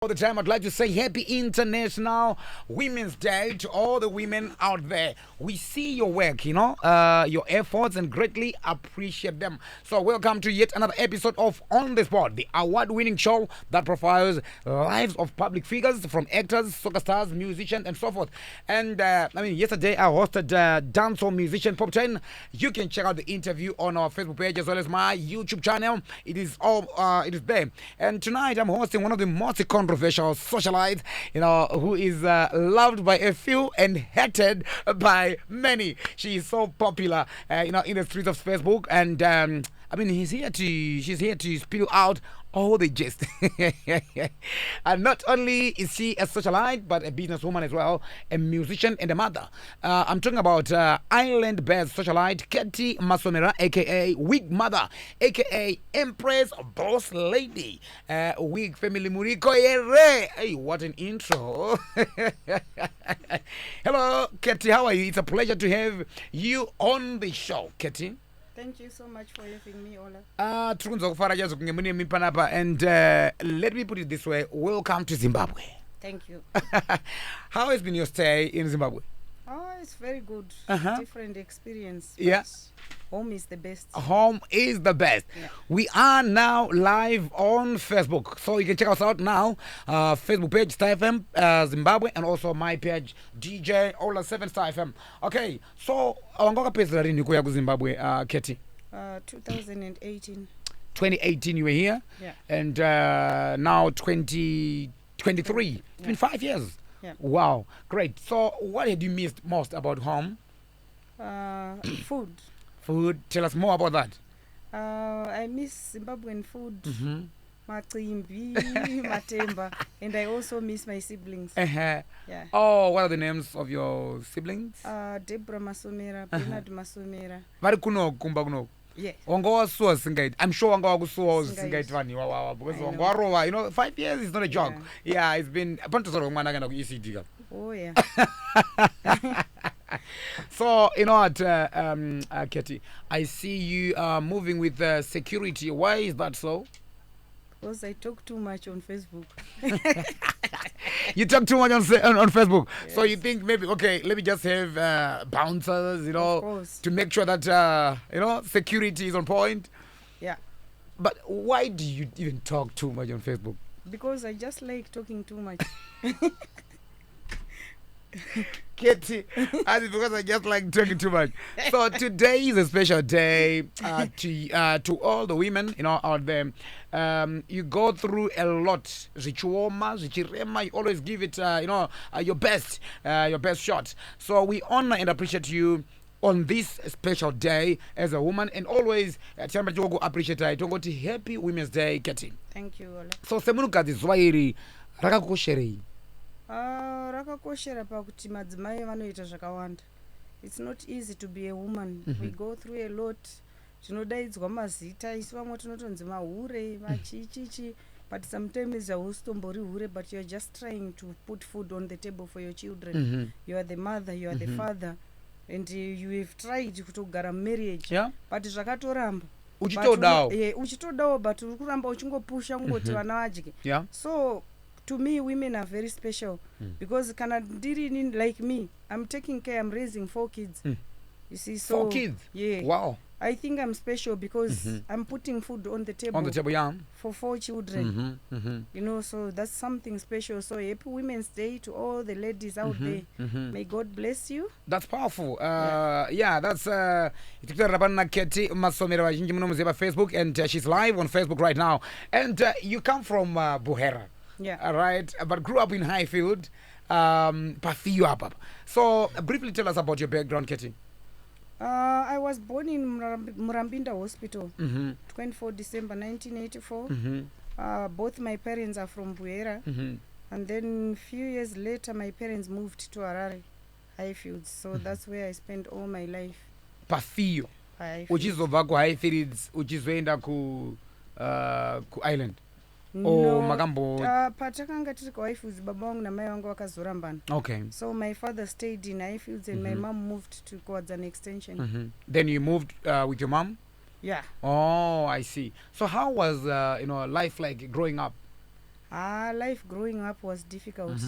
All the time, I'd like to say happy International Women's Day to all the women out there. We see your work, your efforts, and greatly appreciate them. So, welcome to yet another episode of On the Spot, the award-winning show that profiles lives of public figures, from actors, soccer stars, musicians, and so forth. And yesterday I hosted dancehall musician Pop 10. You can check out the interview on our Facebook page as well as my YouTube channel. It is there. And tonight I'm hosting one of the most controversial socialites, who is loved by a few and hated by many. She is so popular, in the streets of Facebook, and she's here to spill out all the gist. And not only is she a socialite, but a businesswoman as well, a musician and a mother. I'm talking about island-based socialite Kettie Masomera, aka Wig Mother, aka Empress Boss Lady, Wig Family Muriko Yere. Hey, what an intro! Hello, Kettie. How are you? It's a pleasure to have you on the show, Kettie. Thank you so much for having me, Ola. And let me put it this way: welcome to Zimbabwe. Thank you. How has been your stay in Zimbabwe? Oh, it's very good. Different experience. Yeah. Home is the best. Home is the best. Yeah. We are now live on Facebook, so you can check us out now. Facebook page Star FM Zimbabwe, and also my page DJ Ola 7 Star FM. Okay, so wangoka pesa rini kuya ku Zimbabwe, Kettie? 2018. 2018 you were here. Yeah. And now 2023. Yeah. It's been 5 years. Yeah. Wow, great. So what had you missed most about home? Food. Food. Tell us more about that. I miss Zimbabwean food. Mm-hmm. Macimbi, Matemba, and I also miss my siblings. Uh-huh. Yeah. Oh, what are the names of your siblings? Deborah Masomera, Bernard Masomera. Vari kuno kumba kuno. Yes. Wanga wasuwa singaiti. I'm sure wanga wakusuwa Singaiti. singaiti vani wawa because wanga warova, 5 years is not a joke. Yeah, it's been panto soro mwana kana ku ECD ka. Oh yeah. So, you know what, Kettie, I see you moving with security. Why is that so? Because I talk too much on Facebook. You talk too much on Facebook. Yes. So you think maybe, okay, let me just have bouncers, Of course. to make sure that, security is on point. Yeah. But why do you even talk too much on Facebook? Because I just like talking too much. Kettie, because I just like talking too much. So today is a special day to all the women, out there. You go through a lot. Zichuoma, zichirema, you always give it, your best shot. So we honor and appreciate you on this special day as a woman, and always appreciate it. Happy Women's Day, Kettie. Thank you, Ola. So semunukadzi zuva iri rakakukosherei? Rakakoshera pakuti madzimai vanoita zvakawanda. It's not easy to be a woman. We go through a lot. Tinodaidzwa mazita, isu vamwe tinotonzi mahure, vachichichi, but sometimes haustombori hure, but you're just trying to put food on the table for your children. You are the mother, you are the father, and you have tried kutogara marriage. Yeah. But zvakatoramba. Uchitodawo. But uri kuramba uchingopusha kungoti vana vadye. Yeah. So to me, women are very special because like me, I'm taking care, I'm raising 4 kids. You see, so 4 kids? Yeah. Wow. I think I'm special because I'm putting food on the table. On the table, yeah. For 4 children. So that's something special. So happy Women's Day to all the ladies out there. May God bless you. That's powerful. That's Kettie Masomera Facebook, and she's live on Facebook right now. And you come from Buhera. Yeah. All right, but grew up in Highfield, Pafiu. So briefly tell us about your background, Kettie. I was born in Murambinda Hospital, 24 December 1984. Both my parents are from Buhera. And then a few years later, my parents moved to Harare, Highfields. So that's where I spent all my life. Pafiu. Uchizobva ku Highfields, uchizoenda ku island. No, makambo. Patakanga tiri kuHighfields, baba wangu na mai wangu wakazorambana. Okay. So my father stayed in Highfields and my mom moved to Kwadzan Extension. Then you moved with your mom? Yeah. Oh, I see. So how was life like growing up? Life growing up was difficult.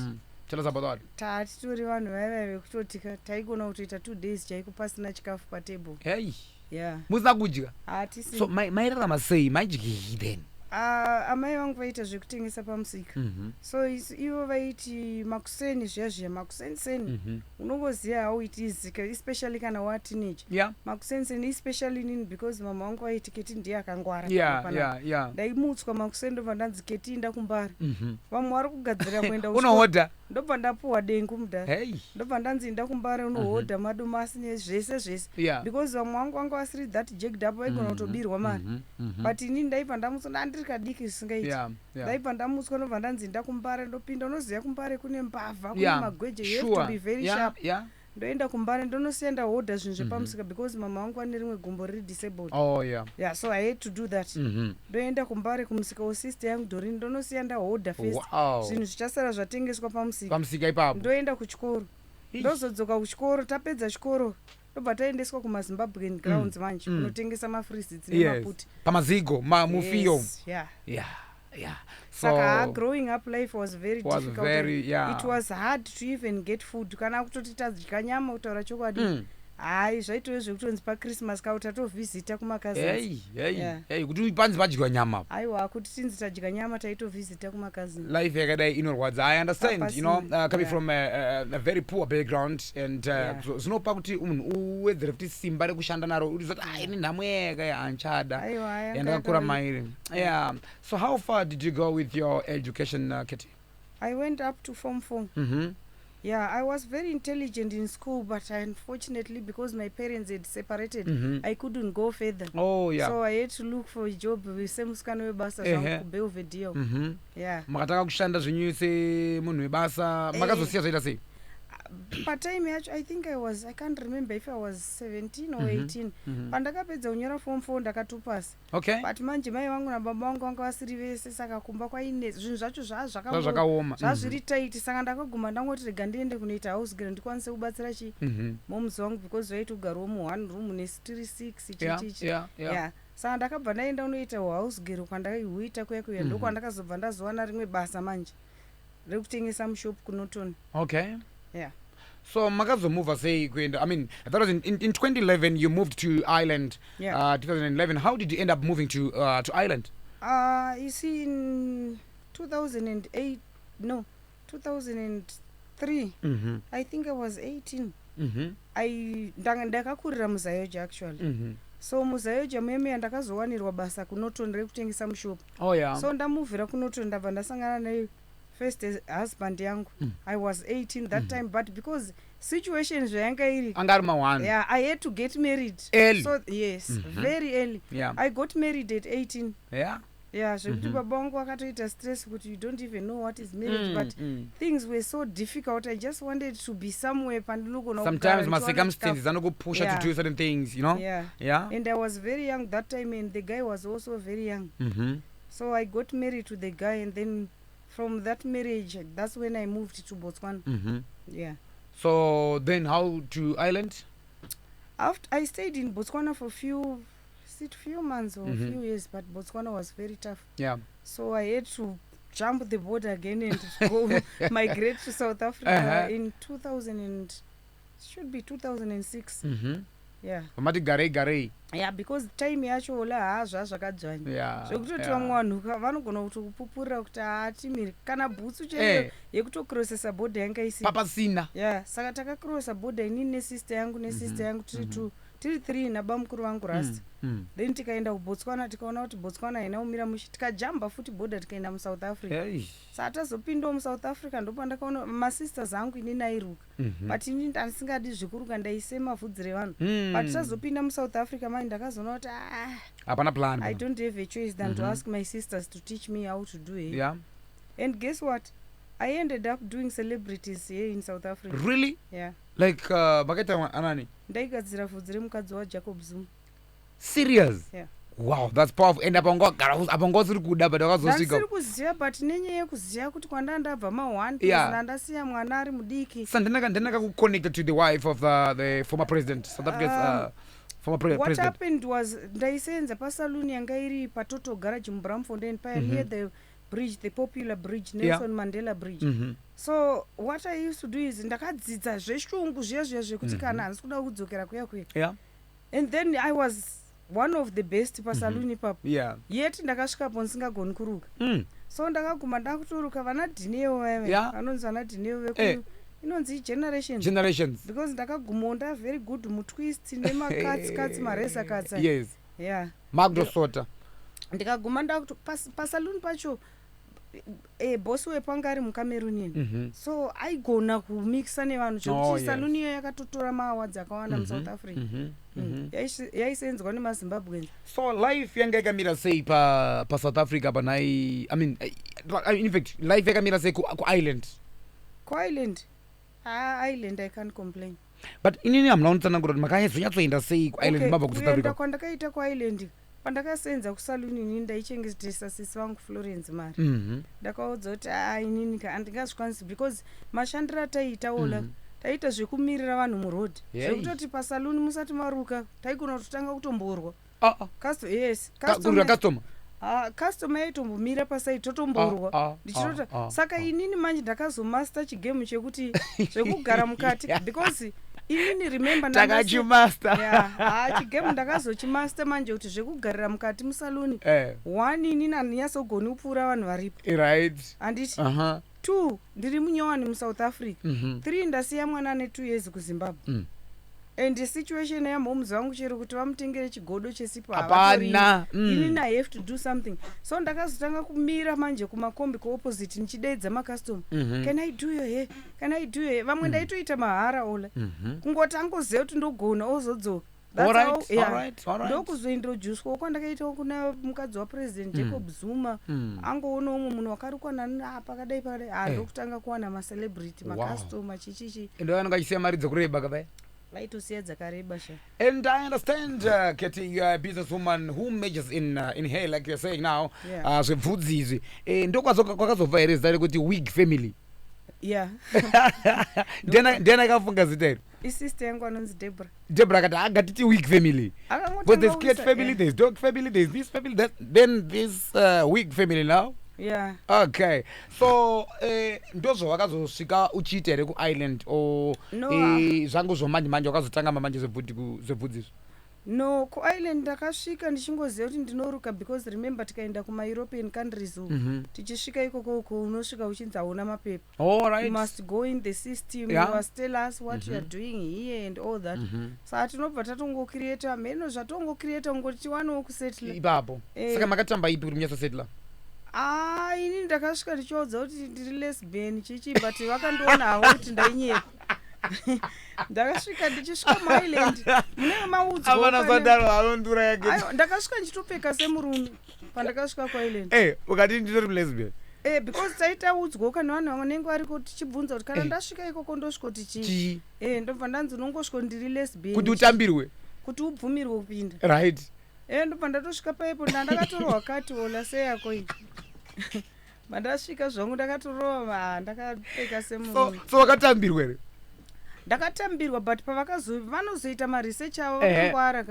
Tell us about that. Titori vanhu vaiva vekutoti taigona kutoita 2 days chaiko pasina chikafu patable. Hey. Yeah. Musina kudya. Hatisi. So mairarama sei maidyi then? Amai vangu vaita zvekutengesa pamusika. So ivo vaiti makuseni zviya makuseni unongoziva how it is, especially kana wa teenage. Yeah. Makuseni especially nini because mama vangu vaiti Kettie ndiye akangwara. Yeah. Ndaimutswa makuseni ndobva ndanzi Kettie inda kumbari. Vamwe vari kugadzira kuenda unohodha. Ndobva ndapuwa dengu mudhara. Hey. Ndobva ndanzi inda kumbari unohodha madomasi nezvese. Yeah. Because vamwe vangu vanga vasiri that jagged up vaigona kutobirwa mari. But inini ndaibva ndamutswa ndiri kadiki zvisingaiti. Ndaibva ndamutswa ndobva ndanzi inda kumbare ndopinda. Unoziva kumbare kune mbavha kune magweje. You have to be very sharp. Ndoenda kumbare ndonosiya ndahodha zvinhu zvepamusika because mama vangu ane rimwe gumbo riri disabled. Yeah, so I had to do that. Ndoenda kumbare kumusika wesister yangu Dorini ndonosiya ndahodha first. Zvinhu zvichasara zvatengeswa pamusika ipapo. Ndoenda kuchikoro. Ndozodzoka kuchikoro, tapedza chikoro ndobva taendeswa kumazimbabwean grounds manje kunotengesa mafrizi dzine maputi pamazigo mufiyo. Yeah. Saka growing up life was very difficult. It was hard to even get food. Kana kutoti tadya nyama kutaura chokwadi. Zvaitove zvekutonzi paChristmas tatovhizita kumakazini. Kuti panzi padyiwa nyama. Aiwa kuti tinzi tadya nyama taitovhizita kumakazini. Life yakadai inorwadza. I understand, you know, coming from a very poor background and zvinopa kuti munhu uwedzere kuti simba rekushanda naro urizoti ini nhamo yaka anchada. Yandakakura mairi. Yeah. So how far did you go with your education, Kettie? I went up to Form 4. Yeah, I was very intelligent in school, but unfortunately, because my parents had separated, I couldn't go further. So I had to look for a job with semusikana webasa zvangu kubelvedere. Yeah. Makataka kushanda zvenyu semunhu webasa, makazosiya zvaita sei? Patime yacho I think I can't remember if I was 17 or 18. Pandakapedza kunyora Form 4 ndakatopasa. But manje mai vangu nababa vangu vanga vasiri vese saka kumba kwaine zvinhu zvacho zvakaoma. Zvazviri tight saka ndakaguma ndangoti rega ndiende kunoita house girl ndikwanise kubatsira momuzi wangu because vaiti ugarwa mu1 room ne 36 chichichi. Yeah. Saka ndakabva ndaenda unoita house girl kwandaihuita kuya ndokwandakazobva ndazowana rimwe basa manje rekutengesa mushop kuNorton. Yeah. So makazomova sei kuenda, I mean that was in 2011 you moved to Ireland. 2011 how did you end up moving to Ireland? You see in 2003 I think I was 18. Ndakakurira muzayoja actually. So muzayoja meme yandakazowanirwa basa kuNorton rekutengesa mushop. So ndamuvhira kuNorton ndabva ndasangana naye first husband yangu. I was 18 that time, but because situation zvayanga iri angari ma1. Yeah, I had to get married early. So yes, very early. I got married at 18. Zvekuti baba vangu vakatoita stress kuti you don't even know what is marriage, but things were so difficult. I just wanted to be somewhere pandinogona. Sometimes my circumstances anokupusha to do certain things, you know. And I was very young that time and the guy was also very young. So I got married to the guy and then from that marriage, that's when I moved to Botswana. So then how to Ireland? After I stayed in Botswana for few months or few years, but Botswana was very tough. So I had to jump the border again and go migrate to South Africa in 2006. Mati garei. Because time yacho la zvakadzvanya. Zvekutoti vamwe vanhu vanogona kutokupupurira kuti hatimiri kana bhutsu chaiyo yekutokrosesa border yanga isina. Papasina. Saka takakrosa border inini nesister yangu tiri 3 nabamukuru vangu rasta. Then tikaenda kuBotswana tikaona kuti Botswana haina kumira mushe tikajamba futi border tikaenda muSouth Africa. Saka tazopindawo muSouth Africa ndopa ndakaona masisters angu inini airuka. But inini ndasingadi zvekuruka ndaisema vhudzi revanhu. But tazopinda muSouth Africa manje ndakazoona kuti hapana plan. I don't have a choice than to ask my sisters to teach me how to do it. And guess what? I ended up doing celebrities here in South Africa. Really? Like bakaita anani? Ndaigadzira vhudzi remukadzi waJacob Zuma. Serious? Wow, that's powerful. And apangosiri kuda but wakazosvika. Ndasiri kuziva but nenyaya yekuziva kuti kwandandabva ma1 ndasiya mwana ari mudiki. So ndinaka connected to the wife of the former president, South Africa's former president. What happened was ndaisenza pasaloon yanga iri patoto garage muBramfontein paya near the bridge, the popular bridge, Nelson Mandela bridge. So what I used to do is ndakadzidza zveshungu zviya zviya zvekuti kana handisi kuda kudzokera kuya kuya. And then I was one of the best pasaluni ipapo. Yet ndakasvikapo ndisingagoni kuruka. So ndakaguma ndakutoruka vana Dineo veve. Vanonzi vana Dineo vekuyu. Inonzi generations. Because ndakaguma nda very good mutwist nemakats maresa cuts. Yes. Yeah. Magdo Sota. Ndikaguma ndakuto pasaluni pacho bosi wepanga ari mucameroonian. So aigona kumixa nevanhu zvekuti saluni iyo yakatotora maawards akawanda muSouth Africa. Yaisenzwa nemazimbabweans. So life yanga yakamira sei paSouth Africa panai, I mean in fact life yakamira sei kuisland? Kuisland? Island I can't complain. But inini hamnaonitsanangura kuti makanyatsoenda sei kuisland mabva kuSouth Africa? Kuenda kwandakaita kuisland pandakasenza kusaluni ini ndaichengetesa sisi vangu Florence mari. Ndakaudza kuti inini handingazvikwanisi because mashandiro ataiitawola taita zvekumirira vanhu muroad zvekutoti pasaluni musati maruka taigona kutotanga kutomborwa. Yes, customer yaitombomira pasaidi totomborwa ndichitota. Saka inini manje ndakazomaster chigemu chekuti zvekugara mukati because inini remember chigemu ndakazochimaster manje kuti zvekugarira mukati musaluni one inini handinyasogoni kupfuura vanhu varipo, handiti. 2 ndiri munyowani muSouth Africa. 3 ndasiya mwana ane 2 years kuZimbabwe. And the situation yamhomuzi vangu chero kuti vamutengere chigodo chesipo hapana. Inini I have to do something. So ndakazotanga kumira manje kumakombi kuopposite nichideedza makastoma. Can I do your hair? Can I do your hair? Vamwe ndaitoita mahara ola. Kungoti angoziva kuti ndogona ozodzoka. Ndokuzointroducwa kwandakaita kuna mukadzi wapresident Jacob Zuma. Angoona umwe munhu wakarukwa nani pakadai ndokutanga kuwana macelebrity makastoma chichichi. Ndo anenge achisiya mari dzekureba kabaya. Vaitosiya dzakareba sha. And I understand Kettie, businesswoman who majors in hair like you're saying now. Zvebvudzi izvi ndokwakazobva here zita rekuti wig family. Ndiani akafunga zita iri? Isister yangu anonzi Deborah akati agatiti wig family. But there's cat family, there's dog family, there's this family, then this wig family now. Okay. So ndozo wakazosvika uchiita here kuisland or zvangu zvomanje manje wakazotanga mamanje zvebvudzi izvi? No, kuisland ndakasvika ndichingoziva kuti ndinoruka because remember tikaenda kuma-European countries tichisvika ikoko unosvika uchinzi hauna mapepa. You must go in the system, you must tell us what you are doing here and all that. Saka tinobva tatongocreata mheno zvatongocreata ngoti tiwanewo kusettle ipapo. Saka makatamba ipi kuti munyatsosettla? Inini ndakasvika ndichiudza kuti ndiri lesbian chichi but vakandiona havo kuti ndainyepa. Ndakasvika ndichisvika muisland munenge maudzwa avana zadaro alondura yake. Ndakasvika ndichitopfeka semurume pandakasvika kuisland. Ukati nditori lesbian? Because taitaudzwa kana vanhu vanenge variko tichibvunza kuti kana ndasvika ikoko ndosvika kuti chii. Ndobva ndanzi unongosvika ndiri lesbian kuti utambirwe, kuti ubvumirwe kupinda. Ndobva ndatosvika paipo ndakatorohwa kati ola seyako iyi. Mandasvika zvangu ndakatorohwa ndakapfeka semurume. So wakatambirwa here? Ndakatambirwa but vanozoita maresearch avo vakangwara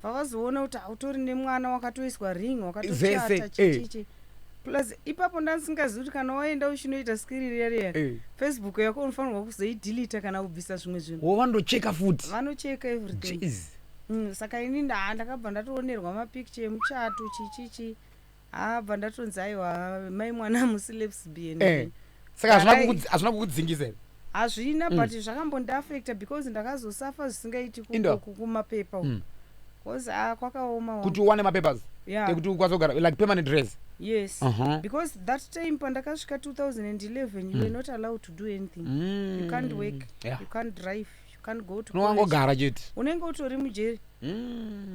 vavazoona kuti hautori nemwana wakatoiswa ring wakatochata chichichi. Plus ipapo ndandisingazivi kuti kana waenda uchinoita skiririya Facebook yako unofanirwa kuzoideleta kana kubvisa zvimwe zvinhu. Vandocheka futi? Vanocheka everything. Saka ini ndakabva ndatoonerwa mapicture emuchato chichichi. Bva ndatonzi aiwa mai mwana musilesbian. Saka hazvina kukudzingisa here? Hazvina but zvakambondiafecta because ndakazosafa zvisingaiti kumapepa because kwakaoma kuti uwane mapapers ekuti ukwazogara like permanent res. Yes. Because that time pandakasvika 2011 you were not allowed to do anything. You can't work, you can't drive, you can't go to college. Unongogara chete. Unenge utori mujeri.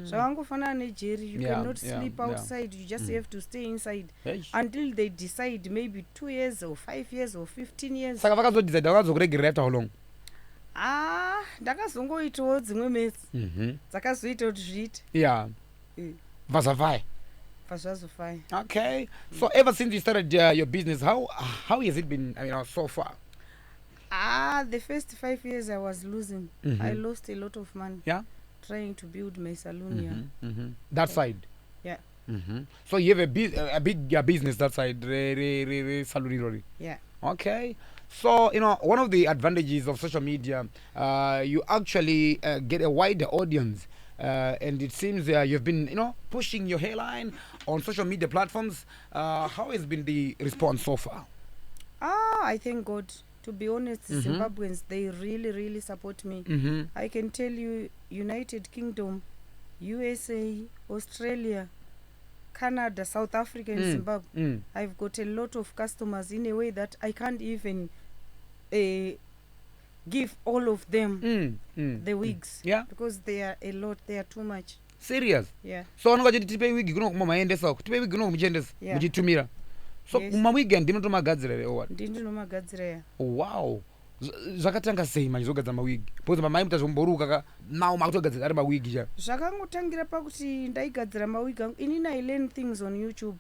Zvakangofanana nejeri. You cannot sleep outside, you just have to stay inside until they decide maybe 2 years or 5 years or 15 years. Saka vakazodecide vakazokuregerera after how long? Ndakazongoitawo dzimwe mesi dzakazoita kuti zviite. Vazafai. Vazvazofai. Okay. So ever since you started your business, how has it been, so far? The first 5 years I was losing. I lost a lot of money. Trying to build my salon. That side? So you have a big business that side, salon Rory. Yeah. Okay. So, one of the advantages of social media, you actually get a wider audience. And it seems you've been, pushing your hairline on social media platforms. How has been the response so far? I thank God. To be honest, Zimbabweans, they really, really support me. I can tell you, United Kingdom, USA, Australia, Canada, South Africa, and Zimbabwe. I've got a lot of customers in a way that I can't even give all of them the wigs. Yeah. Because they are a lot, they are too much. Serious? Yeah. So unongachiti tipe wigi kuno kumaendesa tipe wigi kuno kumuchendesa muchitumira. So kumawigi ndinotomagadzira ere what? Ndinomagadzira ya. Wow. Zvakatanga sei machizogadzira mawigi? Because mamai mutazomboruka ka now makutogadzira ari mawigi cha. Zvakangotangira pakuti ndaigadzira mawigi angu. Inini I learn things on YouTube.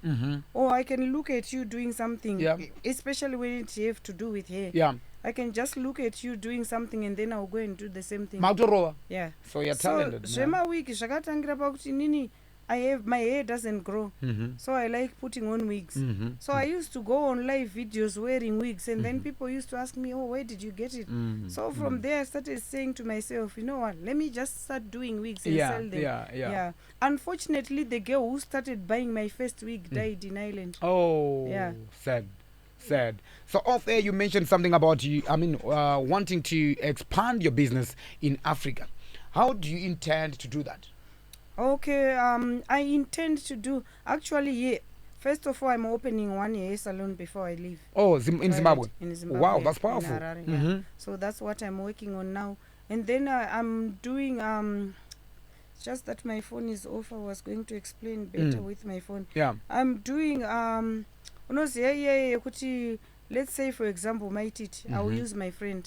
Or I can look at you doing something, especially when it have to do with hair. Yeah. I can just look at you doing something and then I'll go and do the same thing. Makutorova? Yeah. So you're talented. So zvemawigi zvakatangira pakuti inini my hair doesn't grow, so I like putting on wigs. So I used to go on live videos wearing wigs, and then people used to ask me, "Oh, where did you get it?" So from there, I started saying to myself, "You know what? Let me just start doing wigs and sell them." Yeah. Unfortunately, the girl who started buying my first wig died in Ireland. Oh, yeah. Sad. So off there, you mentioned something about wanting to expand your business in Africa. How do you intend to do that? Okay, I intend to do, actually, yeah. First of all, I'm opening one hair salon before I leave. Oh, in Zimbabwe? In Zimbabwe. Wow, that's powerful. In Harare, So that's what I'm working on now. And then I'm doing, just that my phone is off. I was going to explain better with my phone. Yeah. I'm doing, let's say, for example, my tit, I'll use my friend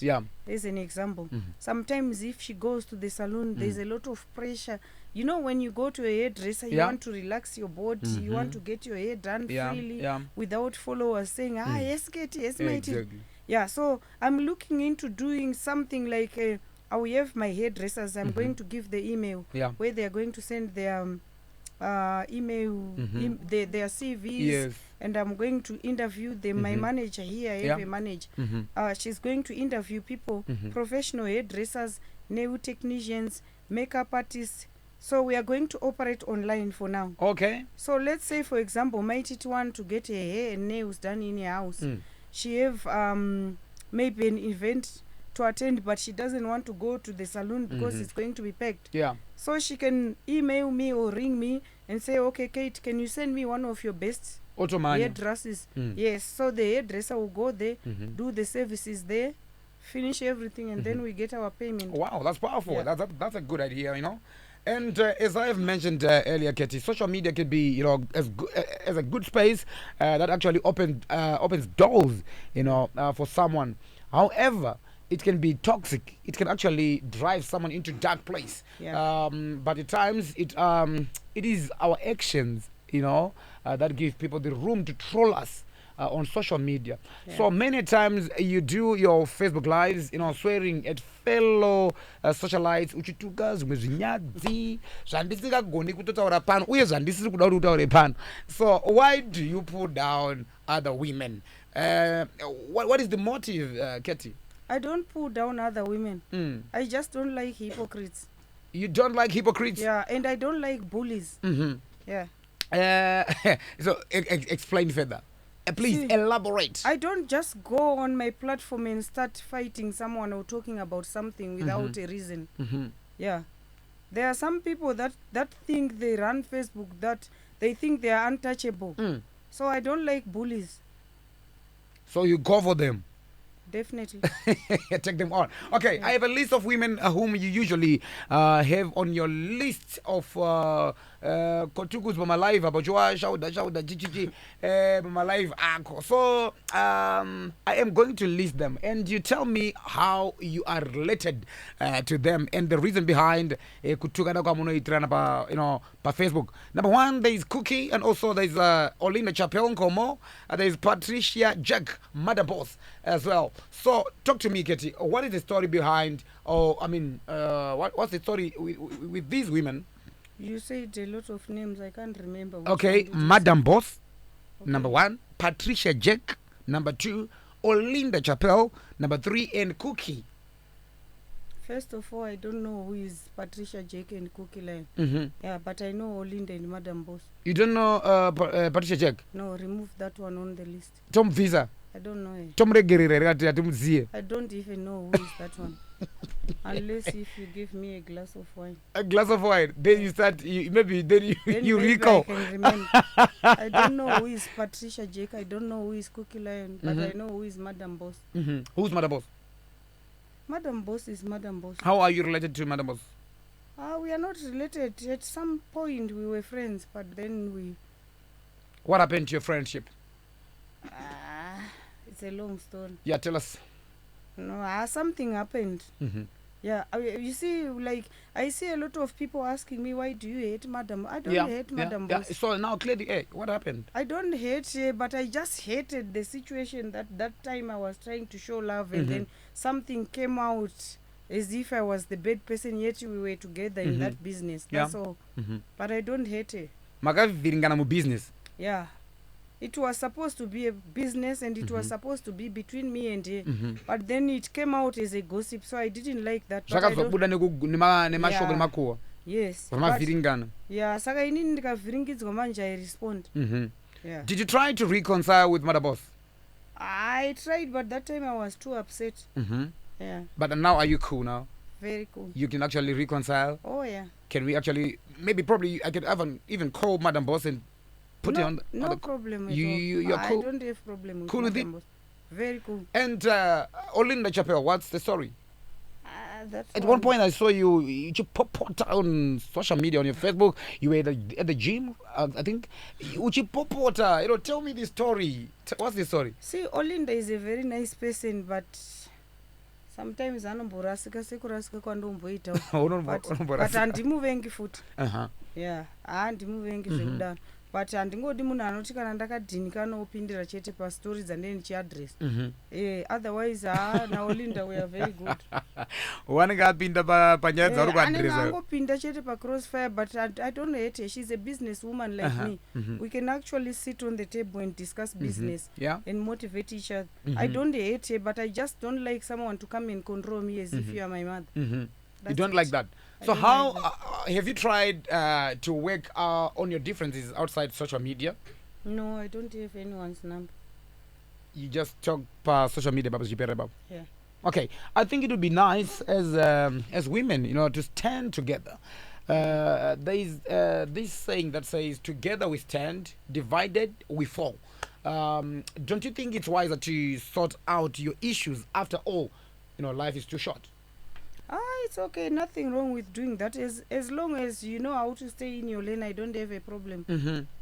as an example. Sometimes if she goes to the salon, there's a lot of pressure. You know, when you go to a hairdresser, you want to relax your body, you want to get your hair done freely without followers saying, yes, Kettie, yes, my tit. Yeah, so I'm looking into doing something like, I will have my hairdressers, I'm going to give the email where they're going to send their email, their CVs, and I'm going to interview them. My manager here, I have a manager. She's going to interview people, professional hairdressers, nail technicians, makeup artists. So we are going to operate online for now. Okay. So let's say, for example, my tit want to get her hair and nails done in her house. She have maybe an event to attend, but she doesn't want to go to the salon because it's going to be packed. Yeah. So she can email me or ring me and say, okay, Kate, can you send me one of your best hairdressers? Yes. So the hairdresser will go there, do the services there, finish everything, and then we get our payment. Wow, that's powerful. Yeah. That's a good idea, And as I have mentioned earlier, Kettie, social media can be, as a good space that actually opens doors, for someone. However, it can be toxic. It can actually drive someone into dark place. Yeah. But at times, it is our actions, that give people the room to troll us on social media. Yeah. So many times you do your Facebook lives, swearing at fellow socialites, uchituka zvimwe zvinyadzi zvandisingagoni kutotaura pano uye zvandisiri kuda kuti utaure pano. So why do you put down other women? What is the motive, Kettie? I don't put down other women. I just don't like hypocrites. You don't like hypocrites? Yeah, and I don't like bullies. Yeah. So explain further. Please elaborate. I don't just go on my platform and start fighting someone or talking about something without a reason. Yeah. There are some people that think they run Facebook, that they think they are untouchable. So I don't like bullies. So you go for them? Definitely. Take them on. Okay, yeah. I have a list of women whom you usually have on your list of kotukus my life about my life. So I am going to list them, and you tell me how you are related to them and the reason behind kutukana kwa muno pa Facebook. Number one, there is Cookie, and also there is Olina Chapel Nkomo. There is Patricia Jack, Mother Boss as well. So talk to me, Kettie. What is the story behind, what's the story with these women? You said a lot of names. I can't remember. Which Okay, one did you Madam Boss, say? Okay. number 1. Patricia Jack, number 2. Olinda Chappelle, number 3. And Cookie. First of all, I don't know who is Patricia Jake and Cookie Line. Yeah, but I know Olinda and Madam Boss. You don't know Patricia Jack? No, remove that one on the list. Tom Visa. I don't know her. Tom Regerere. I don't even know who is that one. Unless if you give me a glass of wine. A glass of wine. Then you start, maybe Then you maybe recall. I can remember. I don't know who is Patricia Jake. I don't know who is Cookie Lion. But I know who is Madam Boss. Who's Madam Boss? Madam Boss is Madam Boss. How are you related to Madam Boss? We are not related. At some point we were friends, but then we... What happened to your friendship? It's a long story. Yeah, tell us. No, something happened. Yeah, you see, like, I see a lot of people asking me, why do you hate Madam? I don't hate Madam Boss. So now clearly, what happened? I don't hate her, but I just hated the situation that time I was trying to show love, and then something came out as if I was the bad person, yet we were together in that business. That's all. But I don't hate her. Makaviringana mu business. Yeah. It was supposed to be a business, and it was supposed to be between me and her. But then it came out as a gossip, so I didn't like that. But I don't, yes. But, yeah, saka inini ndikavhiringidzwa manje I respond. Yeah. Did you try to reconcile with Madam Boss? I tried, but that time I was too upset. Yeah. But now are you cool now? Very cool. You can actually reconcile? Oh, yeah. Can we actually, probably I could even call Madam Boss and put it on the... No problem at all. You're cool? I don't have problem with cool with it? Boss. Very cool. And Olinda Chappelle, what's the story? That's At one point I saw you pop on social media, on your Facebook. You were at the gym, I think. Tell me the story. What's the story? See, Olinda is a very nice person, but sometimes anomborasika sekurasika kwandomboita. But handimuvengi futi. Yeah, handimuvengi zvekudaro. But handingodi munhu anoti kana ndakadhinika anopindira chete pastori dzandine ndichiadress. Otherwise naOlinda we are very good. Wanenge apinda panyaya dzauri kuadressa. Anenge angopinda chete pacrossfire, but I don't hate her. She's a business woman like me. We can actually sit on the table and discuss business and motivate each other. I don't hate her, but I just don't like someone to come and control me as if you are my mother. You don't like that. So how have you tried to work on your differences outside social media? No, I don't have anyone's number. You just talk social media about yeah. Okay, I think it would be nice as women, to stand together. There is this saying that says, "Together we stand, divided we fall." Don't you think it's wiser to sort out your issues? After all, life is too short. It's okay. Nothing wrong with doing that. As long as you know how to stay in your lane, I don't have a problem.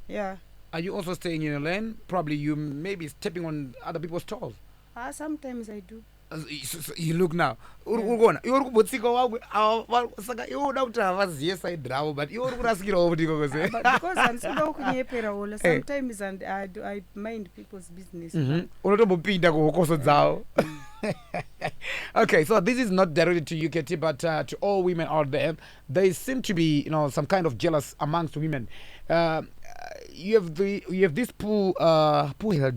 Yeah. Are you also staying in your lane? Probably you may be stepping on other people's toes. Sometimes I do. You look now. But because sometimes I mind people's business. Okay, so this is not directed to you, Kettie, but to all women out there. There seem to be, some kind of jealous amongst women. You have this pull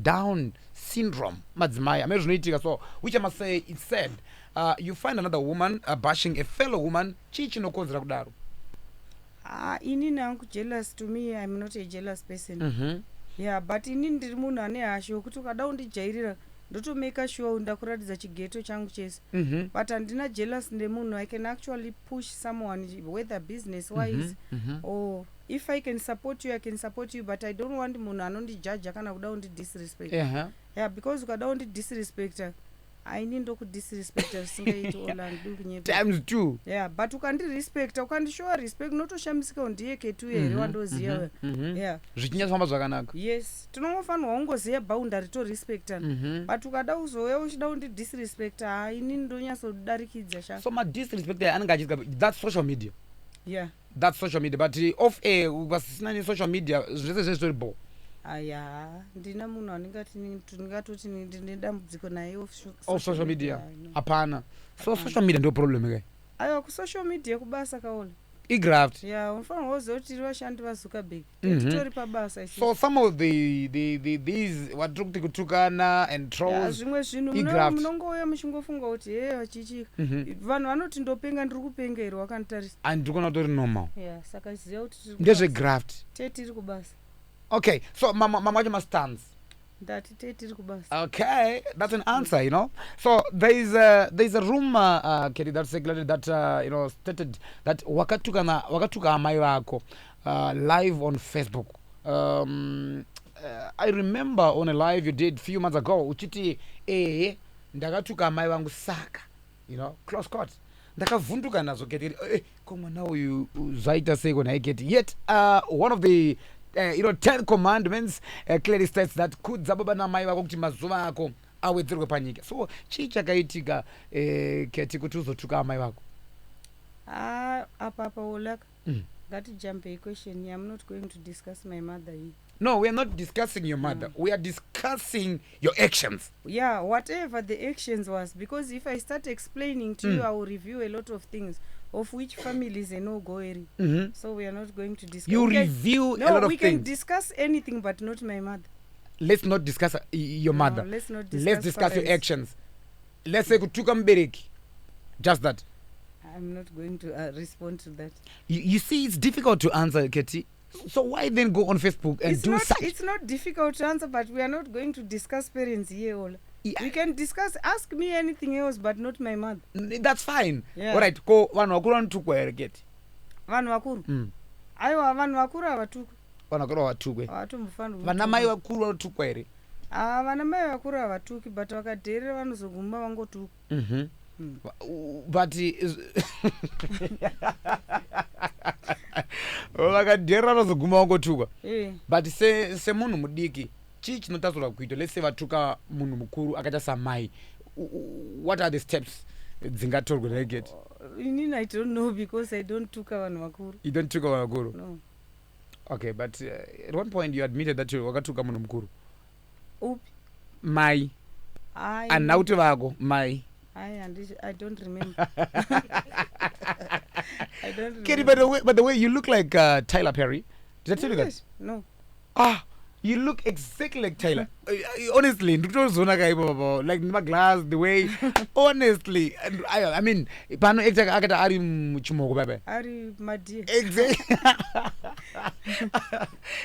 down syndrome, so which I must say it's said. You find another woman bashing a fellow woman. Inini angu jealous. To me, I'm not a jealous person. Yeah, but inini ndiri munhu ane hasho kuti ukada undijairira ndotomeka sure ndakuratidza chigeto changu chese. But handina jealous nemunhu. I can actually push someone, whether business wise or if I can support you, I can support you, but I don't want munhu anondijudge kana kuda undidisrespect. Yeah, because ukada undidisrespecta aini ndokudisrespecta singaiti olandukunyepa times 2. Yeah, but ukandirespecta, ukandishowa respect, notoshamisika ndiye ketu here wandoziya. Yeah, zvichinyasofamba zvakanaka. Yes, tinongofanirwa kungoziya boundary to respectana. But ukada uzouya uchida undidisrespecta aini ndonyatsodarikidza sha. So my disrespect anenge achiita, that's social media. Yeah, that's social media, but off air vasisina ne social media zvese zviri bo. Aya, ndina munhu ndingatoti ndine dambudziko naye off social media. Hapana. So social media ndio problem kai. Ayo ku social media kubasa kaola. igraft. Yeah, unofanira kuziva kuti tiri vashandi vazuckerberg Mhm. titori pabasa So some of these vatiri kuti kutukana and trolls zvimwe zvinhu igraft. munongouya muchingofunga kuti he vachichi vanhu vanoti ndopenga ndiri kupenga iri wakanitarisa andiri kuona kuti normal yeah saka ziva kuti ndezvegraft. tiri kubasa. Okay, so mama wacho mastance. Ndati tiri kubasa. Okay, that's an answer, you know. So there's a rumor, Kettie, that circulated that stated that wakatuka amai vako live on Facebook. I remember on a live you did few months ago uchiti ndakatuka amai vangu saka, you know, close quote. Ndakavhunduka nazo Kettie, ko mwana uyu zvaita sei kona Kettie. Yet one of the 10 commandments clearly states that kudza baba namai vako kuti mazuva ako awedzerwe panyika. So chii chakaitika Kettie kuti uzotuka amai vako? Apa olaka ngatijampe question. I'm not going to discuss my mother here. No, we are not discussing your mother. We are discussing your actions. Yeah, whatever the actions was, because if I start explaining to you, I will review a lot of things of which families are no going. So we are not going to discuss. You review a lot No, of we things. can discuss anything, but not my mother. Let's not discuss your mother. Let's not discuss. Let's discuss your parents. actions. Let's say kutuka mbereki. Just that. I'm not going to respond to that. You see, it's difficult to answer, Kettie. So why then go on Facebook and It's not difficult to answer, but we are not going to discuss parents here. All. Yeah. We can discuss. Ask me anything else, but not my mother. That's fine. Yeah. All right. Ko vanhu vakuru vanotukwa here Kettie. Vanhu vakuru. Aiwa vanhu vakuru havatukwi. Vanhu vakuru havatukwe. Havatombofani. Vana mai vakuru vanotukwa here. Vana mai vakuru havatukwi, but vakadherera vanozoguma vangotukwa. But vakadherera vanozoguma vangotukwa. But semunhu mudiki chii chinotarisirwa kuita? Let's say vatuka munhu mukuru akaita samai. What are the steps dzingatorwa negeti? I don't know, because I don't tuka vanhu vakuru. You don't tuka vanhu vakuru? No. Okay, but at one point you admitted that wakatuka munhu mukuru. Upi? Mai. Anauti vako mai. I don't remember. I don't remember. Kettie, by the way, you look like Tyler Perry. Did I tell you that? No. You look exactly like Tyler. Honestly, like my glass, the way. Honestly, and I mean, pano akata ari muchimoko baba. Ari madi. Exactly.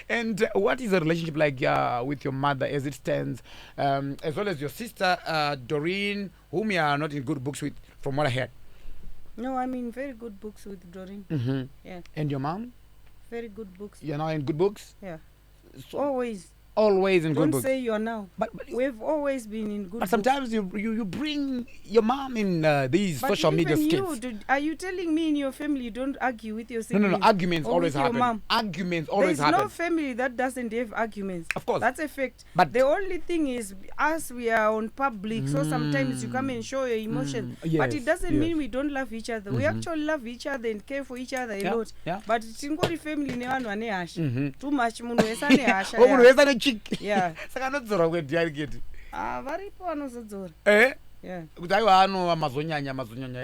And what is the relationship like with your mother as it stands, as well as your sister Doreen, whom you are not in good books with, from what I heard? No, I'm in very good books with Doreen. Yeah. And your mom? Very good books. You're now in good books? Yeah. So Always in Don't good books. say you're now. But we've always been in good But sometimes you bring your mom in these but social media even skits. are you telling me in your family you don't argue with your siblings? No. Arguments or always with your happen. mom? Arguments always There's happen. no family that doesn't have arguments. Of course. That's a fact. But the only thing is, us, we are on public, so sometimes you come and show your emotions. But Yes, it doesn't mean yes. we don't love each other. We actually love each other and care for each other a lot. Yeah. But tingori family nevanhu vane hasha. Too much munhu wese ane hasha. Oh, munhu wese ane chick. Yeah. Saka anodzora kwediari Kettie. Varipo vanozodzora. Yeah. Kuti aiwa anova mazonyanya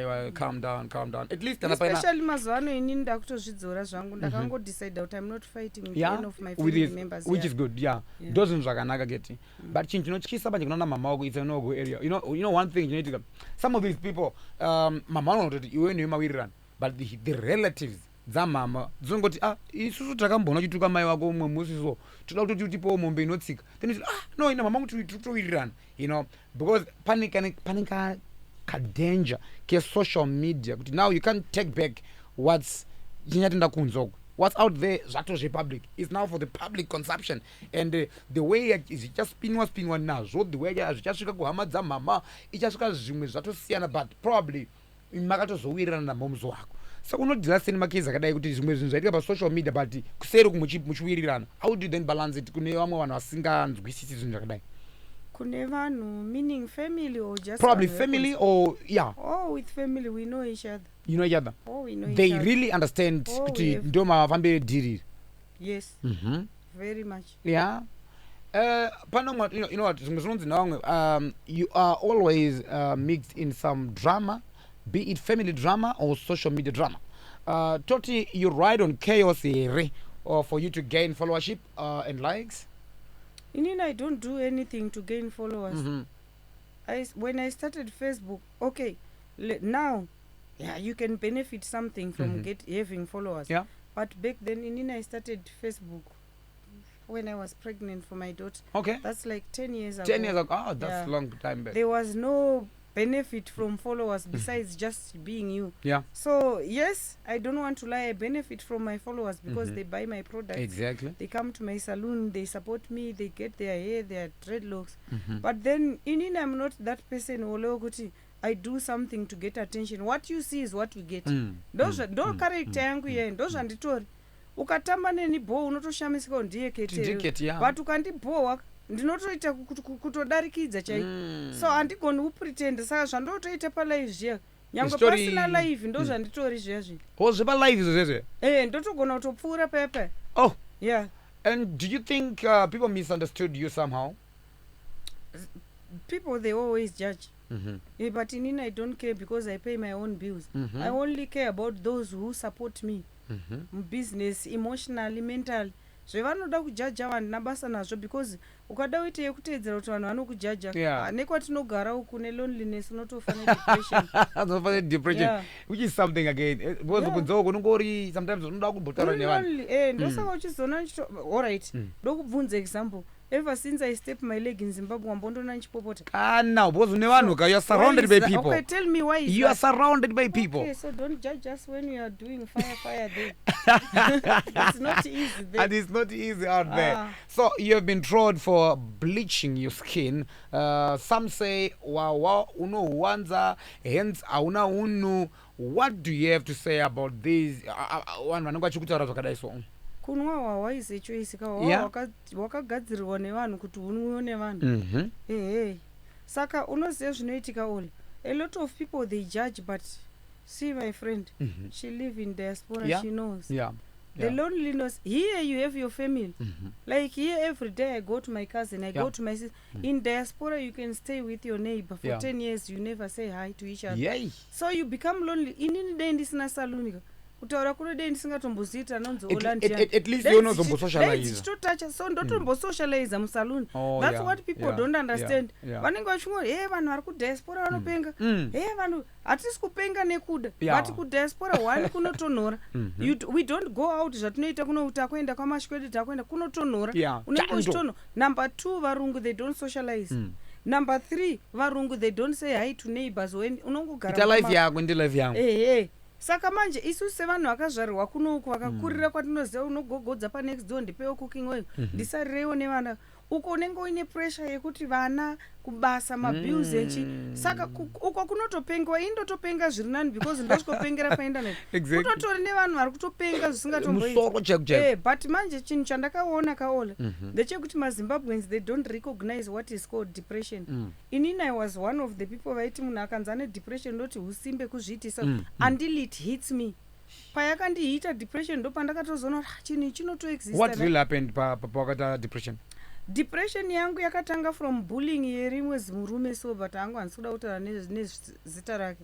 iwa calm down. At least especially mazuva ano inini ndakutozvidzora zvangu ndakangodecide kuti I'm not fighting with any of my family members. Which is good, yeah. Ndozvinhu zvakanaka Kettie. But chinhu chinotyisa panje kunoona mama wako it's a no-go area. You know one thing chinoitika. Some of these people, mama vanoti kuti iwe ndiwe mawirirana. But the relatives dzamama dzinongoti isusu takamboona chituka mai wako umwe musi so toda kuti utipowo mombe inotsika. Then you say, no, ina mama kuti towirirana. You know, because panic danger ke social media kuti now you can't take back what's chinyatenda kunzoko. What's out there zvatozve public is now for the public consumption, and the way zvichaspinwa nazvo, the way zvichasvika kuhama dzamama ichasvika zvimwe zvatosiyana, but probably makatozowirirana namomuzo wako. Saka unodhira seni makezi akadai kuti zvimwe zvinhu zvaitika pasocial media but kuseri muchiwirirana. How do you then balance it kune vamwe vanhu vasinganzwisisi zvinhu zvakadai? Kune vanhu, meaning family or just probably family or with family we know each other. You know each other? We know they each other. really understand kuti ndio mavambire dhiri. Yes. Very much. Yeah. Pano, you know what, you are always mixed in some drama, be it family drama or social media drama. Toti, you ride on chaos here or for you to gain followership and likes? I don't do anything to gain followers. When I started Facebook, okay, now, yeah, you can benefit something from having followers. Yeah. But back then, I started Facebook when I was pregnant for my daughter. Okay. That's like 10 years ago. 10 years ago. Oh, that's long time back. There was no benefit from followers besides just being you. Yeah. So, yes, I don't want to lie. I benefit from my followers because they buy my products. Exactly. They come to my salon. They support me. They get their hair, their dreadlocks. But then, I'm not that person. I do something to get attention. What you see is what you get. Don't character yangu ye ndozo anditori. Ukatamba neni bo unotoshamisika ndiye kete. But ukandibowa ndinotoita kutodarikidza chai. So andigoni upretend saka zvandotoita pa live zviya. Nyangwe pasina live ndozo anditori zviya zvi. Zvipa live izvozvo. Ndotogona kutopfuura pepe. Oh. Yeah. And do you think people misunderstood you somehow? People, they always judge. But I don't care because I pay my own bills. I only care about those who support me. Business, emotionally, mental. Zvevanoda kujaja vanhu nabasa nazvo because ukada uite yekuteedzera kuti vanhu vanokujaja nekwatinogara uku neloneliness unotofanira depression. Unofanira depression, which is something again. Because kunzoko unongori sometimes unoda kubhotara nevanhu. Ndosaka uchizoona alright. Ndokubvunza example. Ever since I stepped my leg in Zimbabwe, wambondona nchipopota. Now, because you are surrounded by people. Okay, tell me why you are surrounded by people. Okay, so don't judge us when we are doing fire there. It's not easy there. And it's not easy out there. So you have been trolled for bleaching your skin. Some say, wow, uno wanza, hence auna unu. What do you have to say about this? One vanongachukutaura zvakadai so. Kunwa wawaize choice ka wakagadzirirwa nevanhu kuti unwiwe nevanhu. Saka unoziva zvinoitika all. A lot of people they judge, but see my friend, she live in diaspora, she knows. The loneliness, here you have your family. Like here every day I go to my cousin, I go to my sister. In diaspora you can stay with your neighbor for 10 years, you never say hi to each other. So you become lonely. Inini day ndisina saloon. Kutaura kune dei ndisingatombozita nonzo Olandia. At least you know socialize. So ndotombo socialize musaluni. That's what people don't understand. Vanenge vachingoti vanhu vari kudiaspora vanopenga. Vanhu hatisi kupenga nekuda. But kudiaspora one kunotonhora. We don't go out zvatinoita kuno utakwenda kwamashikwedi takwenda kunotonhora. Unenge uchitonhora. Number 2 varungu they don't socialize. Number 3 varungu they don't say hi to neighbors when unongogara. Ita life yako ndi life yangu. Saka manje isu sevanhu vakazvarirwa kunoku vakakurira kwatinoziva unogogodza panext door ndipewo cooking oil ndisarirewo nevana uko unenge uine pressure yekuti vana kubasa mabills echi saka uko kunotopengewa indotopenga zviri nani because ndosvikopengera painternet kutotori nevanhu vari kutopenga zvisingatomboiti but manje chinhu chandakaona kaola ndechekuti mazimbabweans they don't recognize what is called depression. I was one of the people vaiti munhu akanzi ane depression ndoti husimbe kuzviitisa until it hits me. Payakandiita depression ndo pandakatozoona chinhu chinotoexista. What really happened pakata depression? Depression yangu yakatanga from bullying yerimwe zimurume so but angu ansikuda kutaura nezita rake.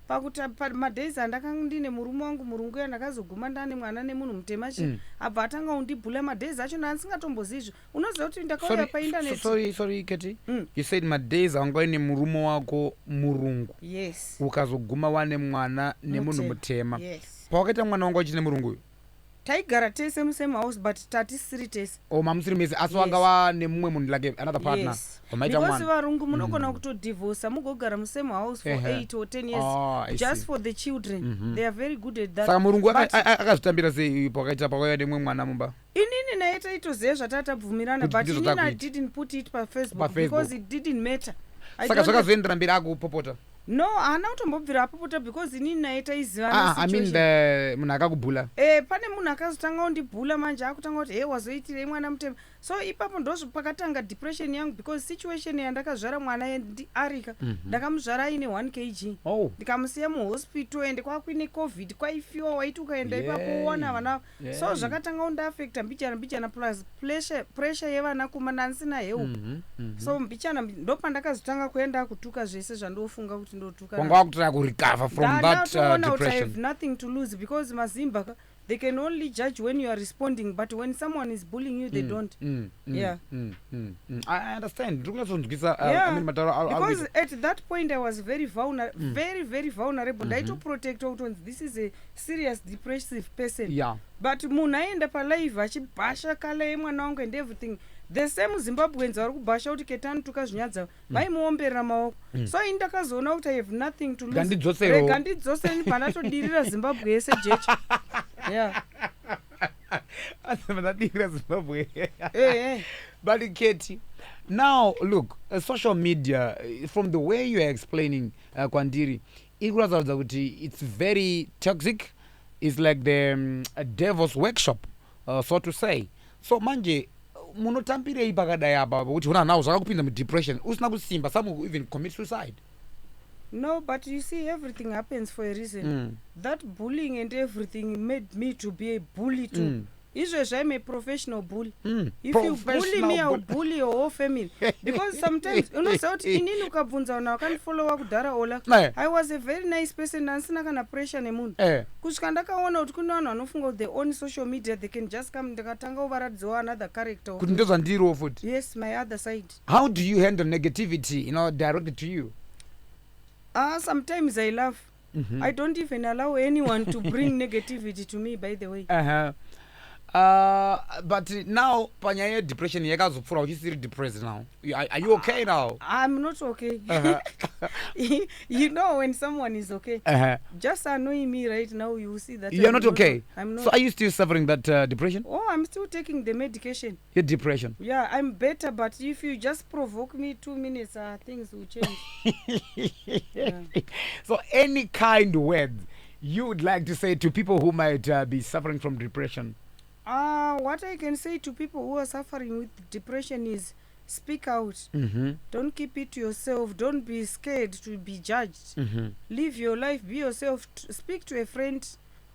Pakuti madays andakanga ndine murume wangu murungu yandakazoguma ndane mwana nemunhu mutema chi abva atanga undibhula madays acho ndandisingatombozizvo. Unoziva kuti ndakauya painternet. Sorry Kettie. You said madays anga ine murume wako murungu. Yes. Ukazoguma wane mwana nemunhu mutema. Yes. Pawakaita mwana wangu achine murungu. Taigara tese musame house but tatisiri tese. Mamusiri mese asi wanga wane mumwe munhu like another partner. Because varungu munogona kutodivorce mugogara musame house for 8 or 10 years just for the children. They are very good at that. Saka murungu akazvitambira sei pakauya nemumwe mwana mumba? Inini naye taitoziva zvatatabvumirana but I didn't put it pa Facebook because it didn't matter. Saka zvakazoendera mberi akupopota. No, haana kutombobvira apopota because inini naye taizivana situation. Munhu akakubhula. Pane munhu akazotanga undibhula manje akutanga kuti wazoitirei mwana mutema. so ipapo ndozvopakatanga depression yangu because situation yandakazvara mwana arika ndakamuzvara aine 1 kg ndikamusiya muhospital ende kwakuine covid kwaifiwa waiti ukaenda ipapo uona vana so zvakatanga kundaafecta mbichana plus pressure yevanakomana andisina help so mbichana ndopandakazotanga kuenda kutuka zvese zvandofunga kuti ndotuka wanga wakutanga kurecover from that depression. I have nothing to lose because mazimba they can only judge when you are responding, but when someone is bullying you, they don't. I understand. Because at that point I was very vulnerable, very vulnerable. I to protect out. This is a serious depressive person. Yeah. But munaenda pa live achibasha kala yemwana wangu and everything. The same Zimbabweans are kubasha kuti ketani tukazvinyadza vaimuomberera maoko so indakazoona kuti I have nothing to lose. Gandidzoseni pandatodirira Zimbabwe yese jeche. Yeah. But Kettie, now look, social media, from the way you are explaining, Kwandiri, it's very toxic. It's like the devil's workshop, so to say. So manje munotambirei pakadai apa kuti una nawo zvakakupinza mudepression usina kusimba, some will even commit suicide. No, but you see, everything happens for a reason. That bullying and everything made me to be a bully too. I'm a professional bully. If you bully me, I'll bully your whole family. Because sometimes, you know, I was a very nice person and I pressure nemun. Their own social media, they can just come over another character. Yes, my other side. How do you handle negativity, directed to you? Sometimes I laugh. I don't even allow anyone to bring negativity to me, by the way. But now, panyaya depression, you're still depressed now. Are you okay now? I'm not okay. You know when someone is okay, just annoying me right now, you will see that you're not okay. I'm not. So are you still suffering that depression? Oh, I'm still taking the medication. Your depression? Yeah, I'm better, but if you just provoke me 2 minutes, things will change. Yeah. So any kind words you would like to say to people who might be suffering from depression? What I can say to people who are suffering with depression is speak out. Don't keep it to yourself. Don't be scared to be judged. Live your life, be yourself. Speak to a friend,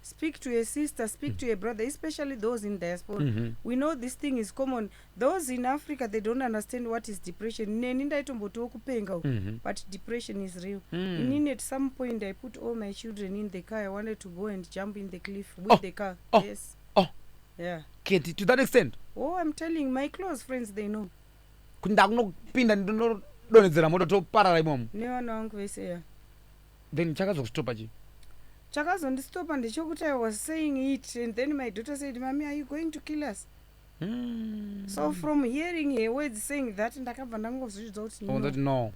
speak to a sister, speak to a brother, especially those in diaspora. We know this thing is common. Those in Africa, they don't understand what is depression. But depression is real. At some point, I put all my children in the car. I wanted to go and jump in the cliff with the car. Yes. Yeah. Kettie, to that extent? Oh, I'm telling my close friends, they know. Then chakazokustoppa chakazondistopa ndechokuti I was saying it and then my daughter said, Mommy, are you going to kill us? So from hearing her words saying that ndakabva ndangozviudza kuti no.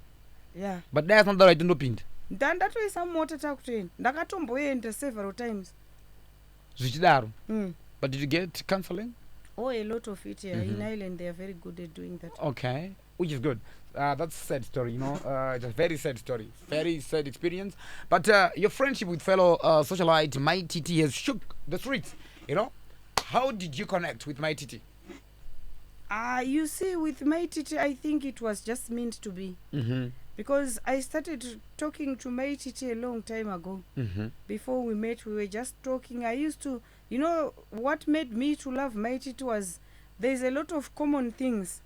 Yeah. But that's not the right ndopinda. Ndandatoisa mota takutoenda. Ndakatomboenda several times. Zvichidaro. But did you get counseling? Oh, a lot of it, yeah. In Ireland, they are very good at doing that. Okay, which is good. That's a sad story, it's a very sad story. Very sad experience. But your friendship with fellow socialite My Titi has shook the streets, How did you connect with My Titi? You see, with My Titi, I think it was just meant to be. Because I started talking to My Titi a long time ago. Before we met, we were just talking. I used to, what made me to love My Titi was there's a lot of common things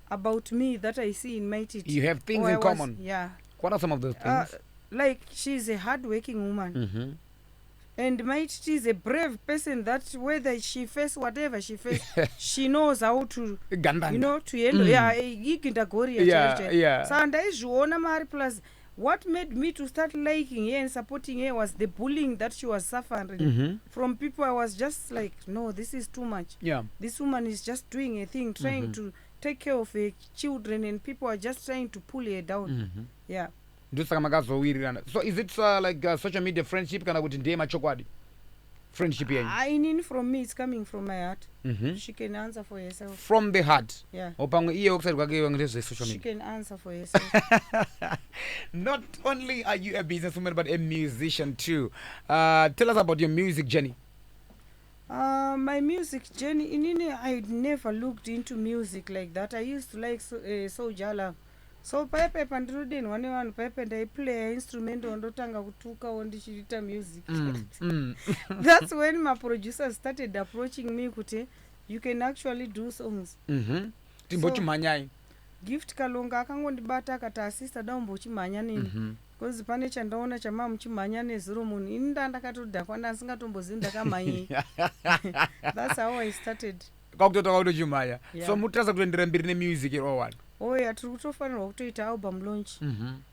about me that I see in My Titi. You have things in common? Yeah. What are some of those things? Like, she's a hard-working woman. And My Titi is a brave person that whether she face whatever she face, she knows how to, to handle. Yeah. So, and I plus what made me to start liking her and supporting her was the bullying that she was suffering from people. I was just like, no, this is too much. Yeah. This woman is just doing a thing, trying to take care of her children, and people are just trying to pull her down. Yeah. So is it like social media friendship kana kuti ndema chokwadi? Friendship yenyu? I mean, from me, it's coming from my heart. She can answer for herself. From the heart? Yeah. Social media. She can answer for herself. Not only are you a businesswoman, but a musician too. Tell us about your music journey. My music journey, I never looked into music like that. I used to like Soldier Love. So paipe pandinodenhwa nevanhu paipe ndaiplaya instrument ndotanga kutukawo ndichiita music. That's when my producers started approaching me kuti you can actually do songs. Timboti Gift Kalonga akangondibata akati asista daumbochimhanya nini. Because pane chandaona chama muchimhanya nezuro munhu ini ndandakatodhakwa ndasingatombozivi ndakamhanyei. That's how I started. Kwakutotaka kutochimhanya. So mutarasa kutoendera mberi nemusic or what? Oya tiri kutofanirwa kutoita album launch.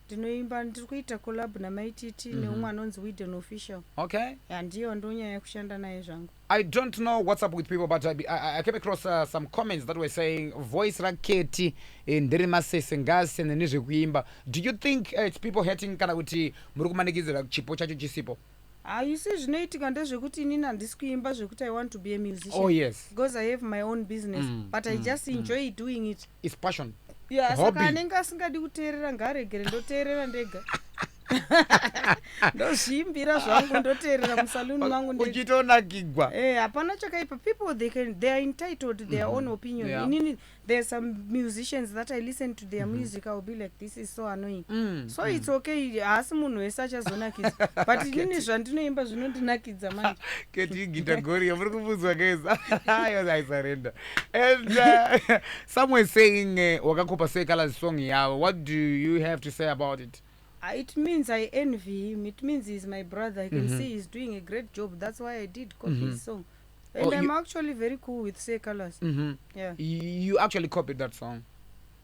Ndinoimba ndiri kuita collab namaititi neumwe anonzi Widen Official. Okay. Ndiyo ndonyaya yekushanda naye zvangu. I don't know what's up with people, but I came across some comments that were saying voice raketi ndiri masese ngasi nezvekuimba. Do you think it's people hating kana kuti muri kumanikidzira chipo chacho chisipo? You see zvinoitika ndezvekuti inini handisi kuimba zvekuti I want to be a musician. Oh yes. Because I have my own business, but I just enjoy doing it. It's passion. Yeah, saka anenge asingadi kuteerera ngaregere ndoteerera ndega. Ndozviimbira zvangu ndoteerera musaluni mangu ndega. Uchitonakigwa. Hapana chakaipa. People they are entitled to their own opinion. Yeah. There are some musicians that I listen to their music, I will be like, this is so annoying. So it's okay. Asi munhu wese achazonakidza. But inini zvandinoimba zvinondinakidza manje. Kettie Gitagori, muri kubudzwa guys. I surrender. And some were saying wakakopa Sekala's song yavo. What do you have to say about it? It means I envy him. It means he's my brother. I can see he's doing a great job. That's why I did copy his song. And I'm actually very cool with Sekala's. Yeah. You actually copied that song?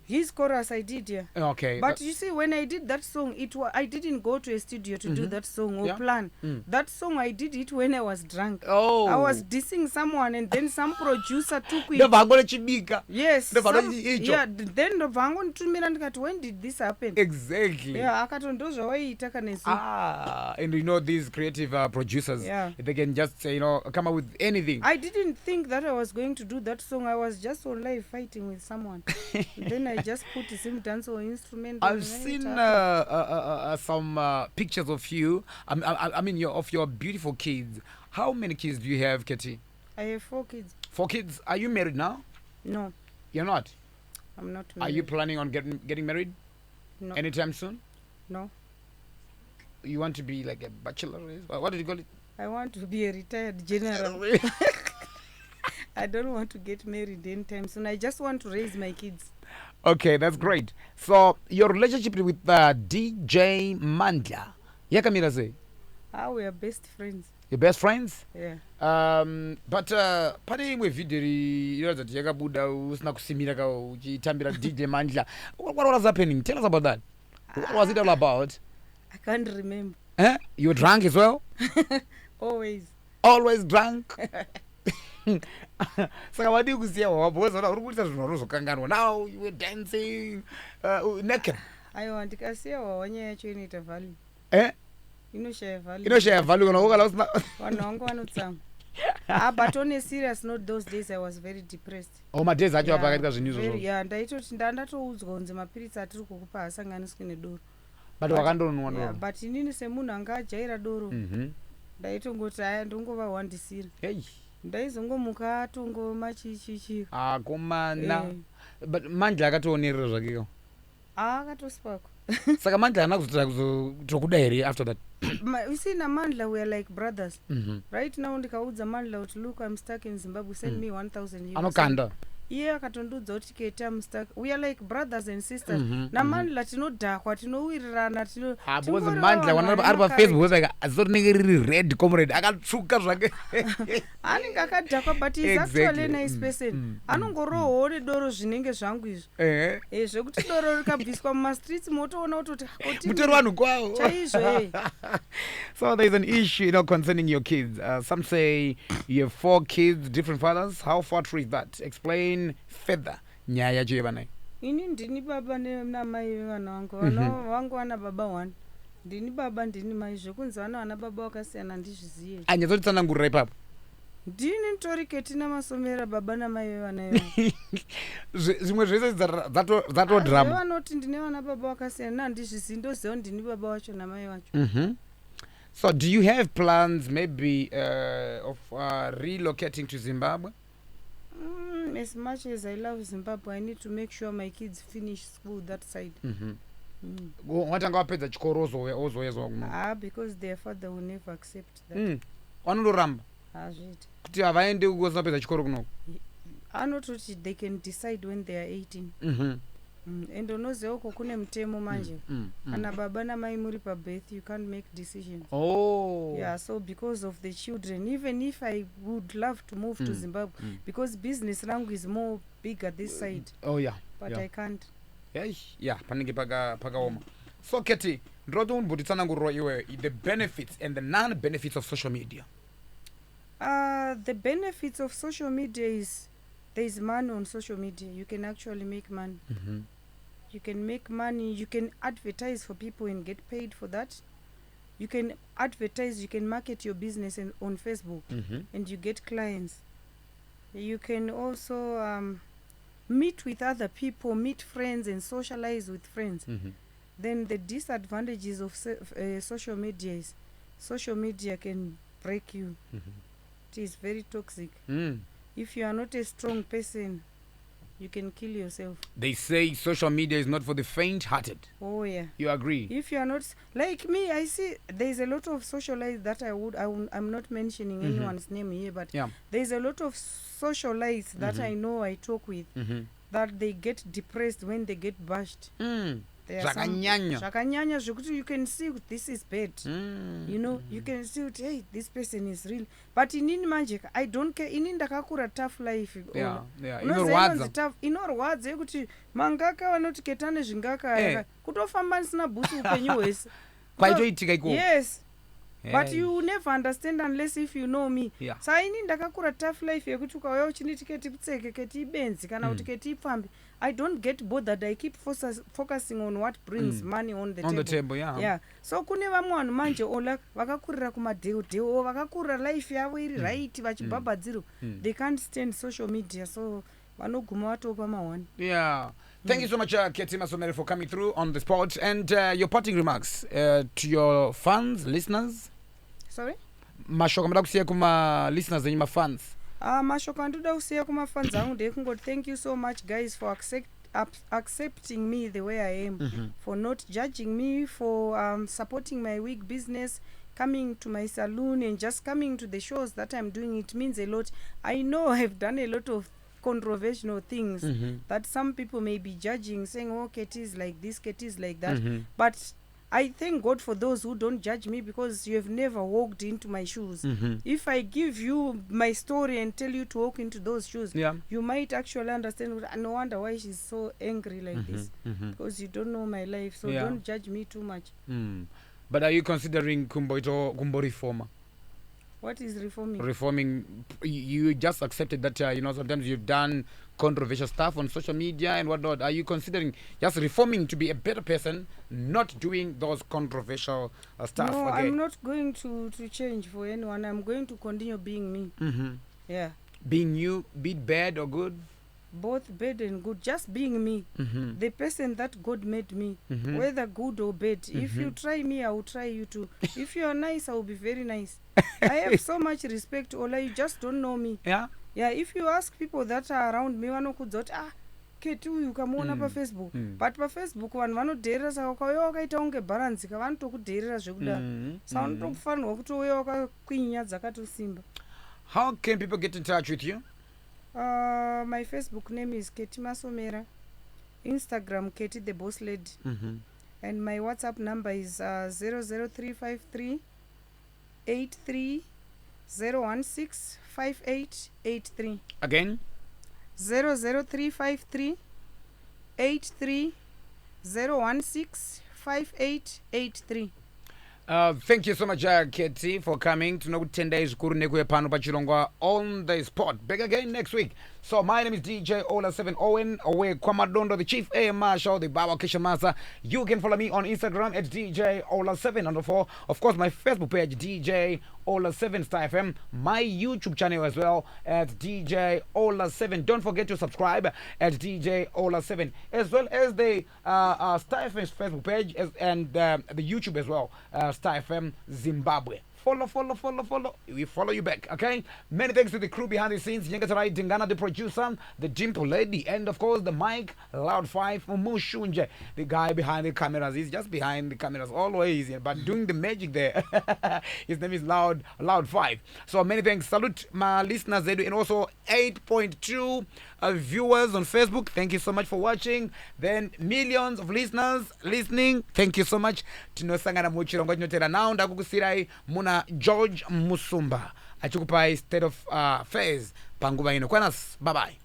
His chorus I did, yeah. Okay. But you see, when I did that song, I didn't go to a studio to do that song or plan. That song I did it when I was drunk. Oh. I was dissing someone and then some producer took it. Yes. Yeah. Then when did this happen? Exactly. Yeah. And you know these creative producers, they can just say, come up with anything. I didn't think that I was going to do that song. I was just on live fighting with someone. Then I just put him dance or instrument. I've seen some pictures of you. I mean, of your beautiful kids. How many kids do you have, Kettie? I have 4 kids. 4 kids. Are you married now? No. You're not? I'm not married. Are you planning on getting married? No. Anytime soon? No. You want to be like a bachelor? What did you call it? I want to be a retired general. I don't want to get married anytime soon. I just want to raise my kids. Okay, that's great. So your relationship with DJ Mandla, yakamira sei? We are best friends. Your best friends? Yeah. But pane imwe video inoratidza kuti yakabuda usina kusimira ka uchitambira DJ Mandla. What was happening? Tell us about that. What was it all about? I can't remember. You were drunk as well? Always drunk? Saka wadi kusiya wabozana uri kuita zvinhu rozokanganwa. Now you were dancing naked. Aiwa ndikasiya wawanya yacho inoita value. Inoshaya value. Inoshaya value kana ukala usina. Vanhu vangu vanotsamwa. But on a serious note, those days I was very depressed. Madezi acho apakaita zvinhu izvozvo. Yeah, ndaitoti ndatoudzwa kunzi mapiritsi atiri kukupa hasanganiswi nedoro. But wakandonwa ndoro. Yeah, but inini semunhu anga ajaira doro. Ndaitongoti aya ndongova wandisira. Hey. Ndaizongomuka atongoma chichichi. Komana. But Mandla akatoonerera zvakeko. Akatosipako. Saka Mandla haana kuzotokuda here after that. You see, na Mandla we are like brothers. Right now ndikaudza Mandla kuti look, I'm stuck in Zimbabwe, send me 1,000 euros. Anokanda. Iye akatondudza kuti Kettie, I'm stuck. We are like brothers and sisters. Na Mandla tinodhakwa, tinowirirana, because Mandla ari paFacebook azorinenge riri red comrade akatsvuka zvake. Anenge akadhakwa, but he's actually a nice person. Anongorohwo nedoro zvinenge zvangu izvo. Zvekuti doro rikabviswa mumastreets motoona kuti mutori vanhu kwavo. Chaizvo. So there's an issue, concerning your kids. Some say you have 4 kids, different fathers. How far true is that? Explain further. Nyaya yacho yevanai. Ini ndini baba namai vevana vangu. Vana vangu vana baba 1. Ndini baba ndini mai. Zvekunzi vana vana baba vakasiyana ndizviziye. Anyatsotitsanangurira ipapo. Ndini nditori Kettie Masomera baba namai vevana ivo. Zvimwe zvese dzatodrama. Vanoti ndine vana baba vakasiyana handizviziyi, ndoziva ndini baba vacho namai vacho. So do you have plans maybe of relocating to Zimbabwe? As much as I love Zimbabwe, I need to make sure my kids finish school that side. Watanga wapedza chikoro ozouya kuno. Because their father will never accept that. Vanondoramba Hazviti. kuti havaendi kusina kupedza chikoro kuno. Anototi they can decide when they are 18. And unoziva uko kune mutemo manje. Kana baba namai muri pabirth, you can't make decisions. Oh. Yeah, so because of the children, even if I would love to move to Zimbabwe, because business rangu is more bigger this side. Oh yeah. But yeah. I can't. Yeah, panenge pakaoma. So Kettie, ndoda undimbotitsanangurira iwe the benefits and the non-benefits of social media. The benefits of social media is there is money on social media. You can actually make money. You can make money. You can advertise for people and get paid for that. You can advertise. You can market your business on Facebook and you get clients. You can also meet with other people, meet friends and socialize with friends. Then the disadvantages of social media is social media can break you. It is very toxic. If you are not a strong person, you can kill yourself. They say social media is not for the faint-hearted. Oh yeah. You agree? If you are not like me, I see there's a lot of social life that I'm not mentioning anyone's name here, but there's a lot of social life that I know I talk with that they get depressed when they get bashed. Zvakanyanya zvekuti you can see this is bad. You know, you can see hey, this person is real. But inini manje I don't care. Inini ndakakura tough life. Inorwadza yekuti mangaka vanoti ketane zvingaka kutofamba nisina bhusi upenyu hwese. Kwaitoitika iko. Yes. But you never understand unless if you know me. Sa ini ndakakura tough life yekuti ukauya uchini tiketi pitseke keti ibenzi kana kuti keti ipfambi. I don't get bothered. I keep focusing on what brings money on the table. On the table, yeah. So kune vamwe vanhu manje ola vakakurira kumadheodheo vakakurira life yavo iri right vachibhabhadziro. They can't stand social media, so vanoguma vatopa mahwani. Yeah. Thank you so much, Kettie Masomera, for coming through on the spot. And your parting remarks to your fans, listeners. Sorry? Mashoko mada kusiya kuma listeners and fans. Mashoko andoda kusiya kuma fans angu ndekungoti thank you so much guys for accepting me the way I am, for not judging me, for supporting my wig business, coming to my salon and just coming to the shows that I'm doing. It means a lot. I know I've done a lot of controversial things that some people may be judging, saying, oh, Kettie is like this, Kettie is like that. But I thank God for those who don't judge me, because you have never walked into my shoes. If I give you my story and tell you to walk into those shoes, you might actually understand. No wonder why she's so angry like this, because you don't know my life. So don't judge me too much. But are you considering Kumbo reformer? What is reforming? Reforming, you just accepted that, sometimes you've done controversial stuff on social media and whatnot. Are you considering just reforming to be a better person, not doing those controversial stuff? No, I'm not going to change for anyone. I'm going to continue being me. Yeah. Being you, be it bad or good? Both bad and good. Just being me. The person that God made me, whether good or bad. If you try me, I will try you too. If you are nice, I will be very nice. I have so much respect, Ola. You just don't know me. Yeah. Yeah, if you ask people that are around me, vanokudza kuti Kettie uyu ukamuona pafacebook, but pafacebook vanhu vanodheerera, saka ukauya wakaita kunge bharanzika vanotokudheerera zvekudaro. Saka unotofanirwa kutouya wakakwinya dzakatosimba. How can people get in touch with you? My Facebook name is Kettie Masomera. Instagram Kettie the Boss Lady. And my WhatsApp number is 00353 83 016 5883. Again? 00353 83 016 5883. Thank you so much, Kettie, for coming. Tinokutendai zvikuru nekuve pano pachirongwa on the spot. Back again next week. So my name is DJ Ola7 Owen, away Kwamadondo, the Chief A Marshal, the Baba Master. You can follow me on Instagram at DJ Ola7_. Of course, my Facebook page, DJ Ola7 Star FM, my YouTube channel as well at DJ Ola7. Don't forget to subscribe at DJ Ola7, as well as the Star FM's Facebook page and the YouTube as well, Star FM Zimbabwe. Follow. We follow you back, okay? Many thanks to the crew behind the scenes. Yengatai Dingana, the producer, the Dimple Lady, and of course the Mike Loud 5 Mushunje, the guy behind the cameras. He's just behind the cameras always, but doing the magic there. His name is Loud 5. So many thanks. Salute my listeners, and also 8.2 viewers on Facebook. Thank you so much for watching. Then millions of listeners listening. Thank you so much. Tinosangana muchirongo tinotera now ndakukusirai muna George Musumba achikupai state of affairs panguva ino. Kwanas, bye bye.